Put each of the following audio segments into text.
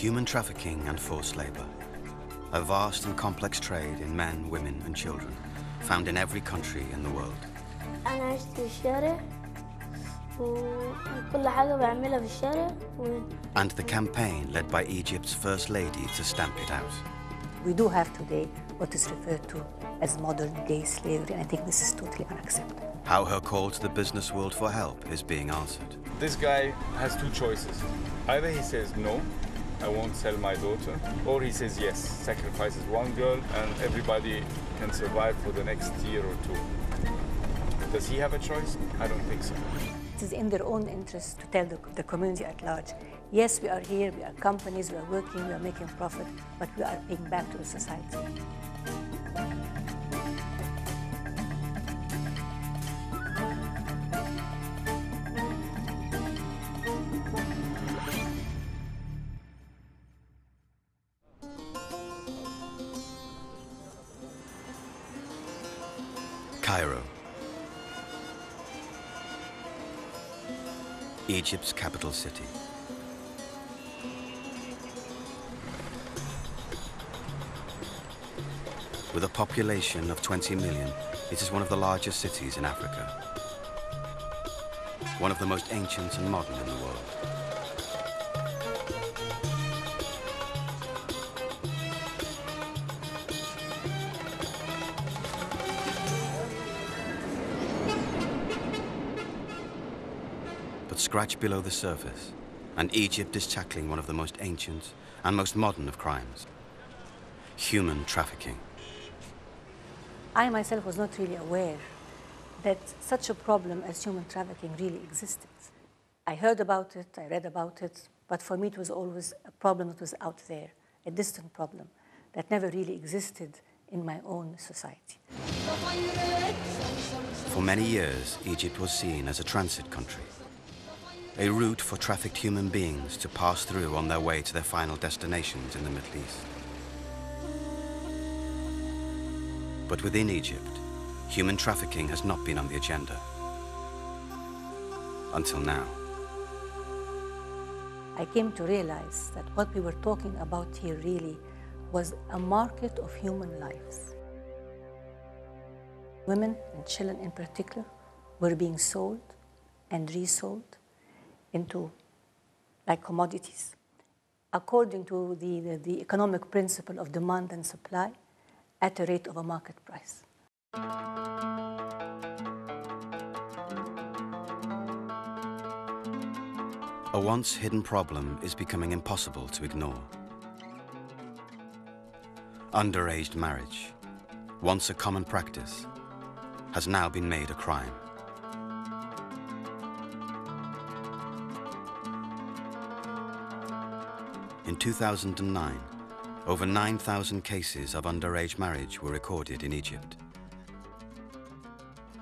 Human trafficking and forced labor. A vast and complex trade in men, women and children, found in every country in the world. أنا عشت في الشارع وكل حاجة بعملها في الشارع. And the campaign led by Egypt's first lady to stamp it out. We do have today what is referred to as modern-day slavery, and I think this is totally unacceptable. How her call to the business world for help is being answered. This guy has two choices. Either he says no, I won't sell my daughter, or he says yes, sacrifices one girl and everybody can survive for the next year or two. Does he have a choice? I don't think so. It is in their own interest to tell the community at large, yes, we are here, we are companies, we are working, we are making profit, but we are paying back to the society. Cairo, Egypt's capital city. With a population of 20 million, it is one of the largest cities in Africa. One of the most ancient and modern in the world. But scratch below the surface, and Egypt is tackling one of the most ancient and most modern of crimes: human trafficking. I myself was not really aware that such a problem as human trafficking really existed. I heard about it, I read about it, but for me it was always a problem that was out there, a distant problem that never really existed in my own society. For many years, Egypt was seen as a transit country, a route for trafficked human beings to pass through on their way to their final destinations in the Middle East. But within Egypt, human trafficking has not been on the agenda. Until now. I came to realize that what we were talking about here really was a market of human lives. Women and children in particular were being sold and resold into like commodities, according to the economic principle of demand and supply, at a rate of a market price. A once hidden problem is becoming impossible to ignore. Underage marriage, once a common practice, has now been made a crime. In 2009, over 9,000 cases of underage marriage were recorded in Egypt.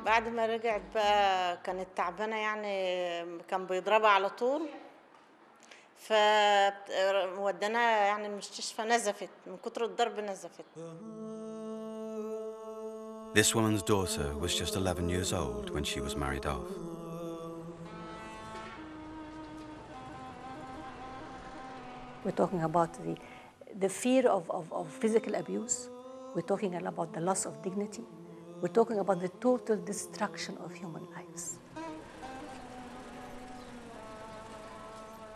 بعد ما رجعت بقى كانت تعبانة يعني كان بيضربها على طول فودناها يعني المستشفى نزفت من كتر الضرب نزفت. This woman's daughter was just 11 years old when she was married off. We're talking about the fear of physical abuse. We're talking about the loss of dignity. We're talking about the total destruction of human lives.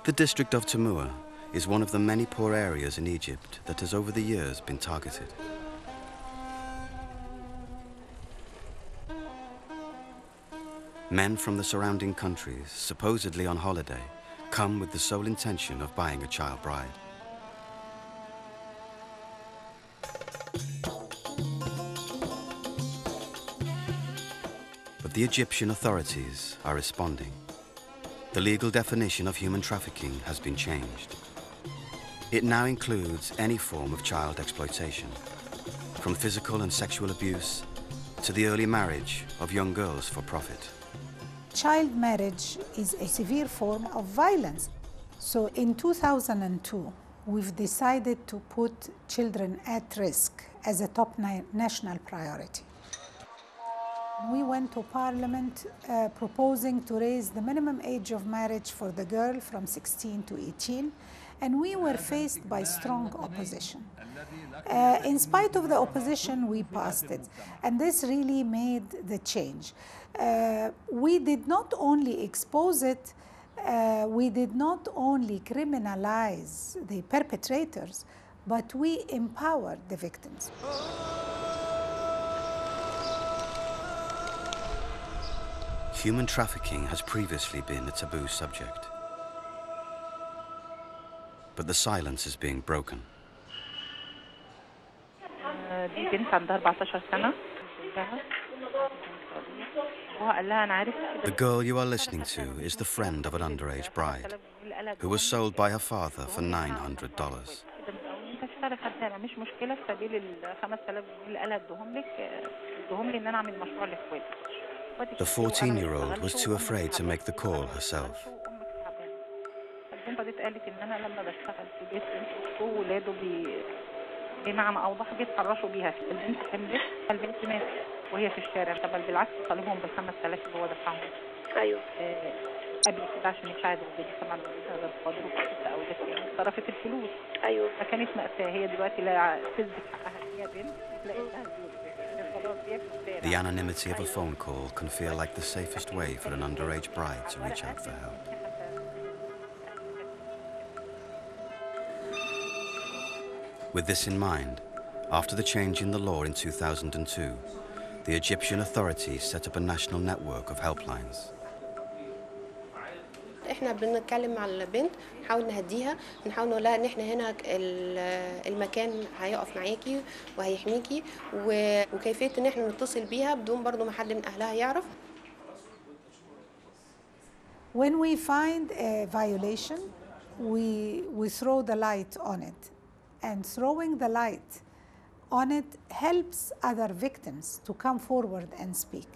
The district of Tamua is one of the many poor areas in Egypt that has over the years been targeted. Men from the surrounding countries, supposedly on holiday, come with the sole intention of buying a child bride. But the Egyptian authorities are responding. The legal definition of human trafficking has been changed. It now includes any form of child exploitation, from physical and sexual abuse to the early marriage of young girls for profit. Child marriage is a severe form of violence. So in 2002, we've decided to put children at risk as a top national priority. We went to Parliament proposing to raise the minimum age of marriage for the girl from 16 to 18 and we were faced by strong opposition. In spite of the opposition, we passed it, and this really made the change. We did not only expose it, we did not only criminalize the perpetrators, but we empowered the victims. Human trafficking has previously been a taboo subject, but the silence is being broken. دي بنت عندها 14 سنة. The girl you are listening to is the friend of an underage bride who was sold by her father for $900. مش مشكلة في سبيل ال 5000 جنيه اللي قالها ادوهم لي ان انا اعمل مشروع لاخواتي. The 14-year-old was too afraid to make the call herself. البنت دي قالت ان انا لما بشتغل في بيت اخته وولاده بمعنى اوضح بيتحرشوا بيها. البنت حملت، البنت ماتت وهي في الشارع. طب بالعكس طالبهم بال 5000 اللي هو دفعهم. ايوه. قبل كده عشان يساعد والدتي طبعا والدتها غير قادر وكانت اولاد صرفت الفلوس. ايوه. فكانت مأساة. هي دلوقتي لا تثبت حقها هي بنت تلاقي لها The anonymity of a phone call can feel like the safest way for an underage bride to reach out for help. With this in mind, after the change in the law in 2002, the Egyptian authorities set up a national network of helplines. احنا بنتكلم مع البنت، نحاول نهديها، نحاول نقول لها ان احنا هنا المكان هيقف معاكي وهيحميكي، وكيفيه ان احنا نتصل بيها بدون برضو ما حد من اهلها يعرف. When we find a violation, we throw the light on it, and throwing the light on it helps other victims to come forward and speak.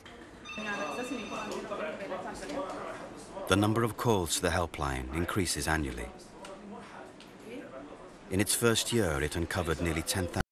The number of calls to the helpline increases annually. In its first year, it uncovered nearly 10,000